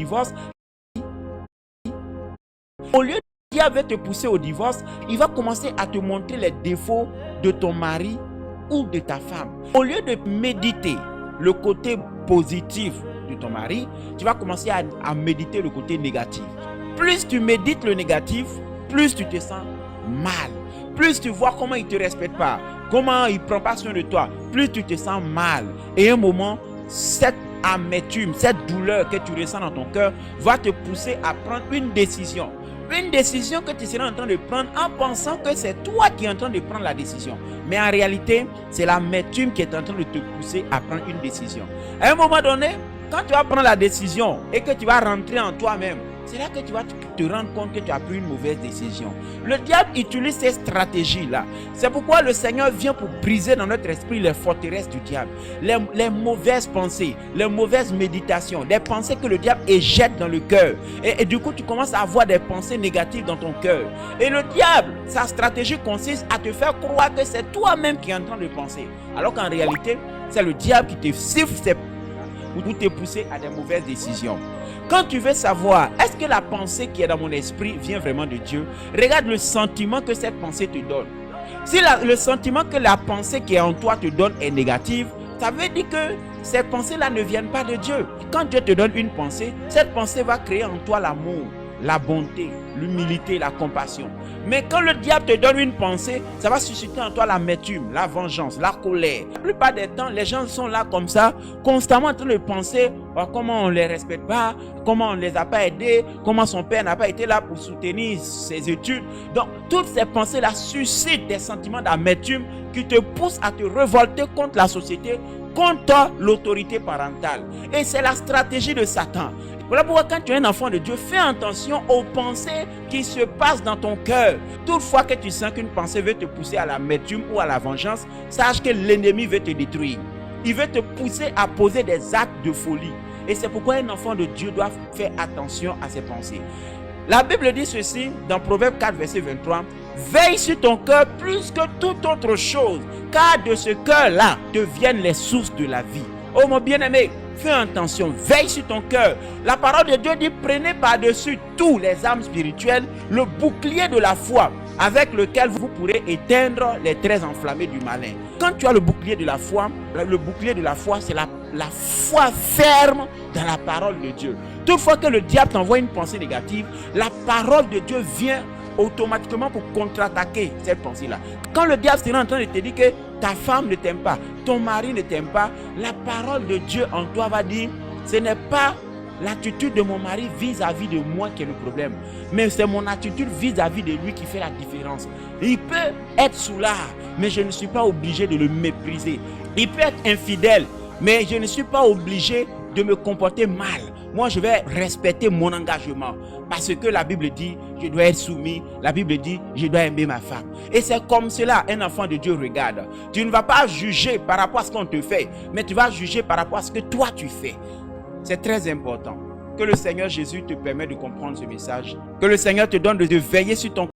divorce, au lieu de diable va te pousser au divorce, il va commencer à te montrer les défauts de ton mari ou de ta femme. Au lieu de méditer le côté positif de ton mari, tu vas commencer à méditer le côté négatif. Plus tu médites le négatif, plus tu te sens mal. Plus tu vois comment il ne te respecte pas, comment il ne prend pas soin de toi, plus tu te sens mal. Et à un moment, cette amertume, cette douleur que tu ressens dans ton cœur va te pousser à prendre une décision. Une décision que tu seras en train de prendre en pensant que c'est toi qui es en train de prendre la décision. Mais en réalité, c'est l'amertume qui est en train de te pousser à prendre une décision. À un moment donné, quand tu vas prendre la décision et que tu vas rentrer en toi-même, c'est là que tu vas te rendre compte que tu as pris une mauvaise décision. Le diable utilise ces stratégies-là. C'est pourquoi le Seigneur vient pour briser dans notre esprit les forteresses du diable. Les mauvaises pensées, les mauvaises méditations, les pensées que le diable éjecte dans le cœur. Et du coup, tu commences à avoir des pensées négatives dans ton cœur. Et le diable, sa stratégie consiste à te faire croire que c'est toi-même qui es en train de penser. Alors qu'en réalité, c'est le diable qui te siffle pour te pousser à des mauvaises décisions. Quand tu veux savoir, est-ce que la pensée qui est dans mon esprit vient vraiment de Dieu? Regarde le sentiment que cette pensée te donne. Si le sentiment que la pensée qui est en toi te donne est négative, ça veut dire que ces pensées-là ne viennent pas de Dieu. Quand Dieu te donne une pensée, cette pensée va créer en toi l'amour, la bonté, l'humilité, la compassion. Mais quand le diable te donne une pensée, ça va susciter en toi l'amertume, la vengeance, la colère. La plupart des temps, les gens sont là comme ça, constamment en train de penser comment on ne les respecte pas, comment on ne les a pas aidés, comment son père n'a pas été là pour soutenir ses études. Donc, toutes ces pensées-là suscitent des sentiments d'amertume qui te poussent à te révolter contre la société, contre l'autorité parentale. Et c'est la stratégie de Satan. Voilà pourquoi quand tu es un enfant de Dieu, fais attention aux pensées qui se passent dans ton cœur. Toutefois que tu sens qu'une pensée veut te pousser à l'amertume ou à la vengeance, sache que l'ennemi veut te détruire. Il veut te pousser à poser des actes de folie. Et c'est pourquoi un enfant de Dieu doit faire attention à ses pensées. La Bible dit ceci dans Proverbe 4, verset 23. Veille sur ton cœur plus que toute autre chose, car de ce cœur-là deviennent les sources de la vie. Oh mon bien-aimé, fais attention, veille sur ton cœur. La parole de Dieu dit, prenez par-dessus tous les armes spirituelles le bouclier de la foi, avec lequel vous pourrez éteindre les traits enflammés du malin. Quand tu as le bouclier de la foi, c'est la foi ferme dans la parole de Dieu. Toutefois que le diable t'envoie une pensée négative, la parole de Dieu vient automatiquement pour contre-attaquer cette pensée-là. Quand le diable sera en train de te dire que ta femme ne t'aime pas, ton mari ne t'aime pas, la parole de Dieu en toi va dire, ce n'est pas l'attitude de mon mari vis-à-vis de moi qui est le problème, mais c'est mon attitude vis-à-vis de lui qui fait la différence. Il peut être soulard, mais je ne suis pas obligé de le mépriser. Il peut être infidèle, mais je ne suis pas obligé de me comporter mal. Moi, je vais respecter mon engagement parce que la Bible dit, je dois être soumis. La Bible dit, je dois aimer ma femme. Et c'est comme cela, un enfant de Dieu regarde. Tu ne vas pas juger par rapport à ce qu'on te fait, mais tu vas juger par rapport à ce que toi tu fais. C'est très important. Que le Seigneur Jésus te permette de comprendre ce message. Que le Seigneur te donne de veiller sur ton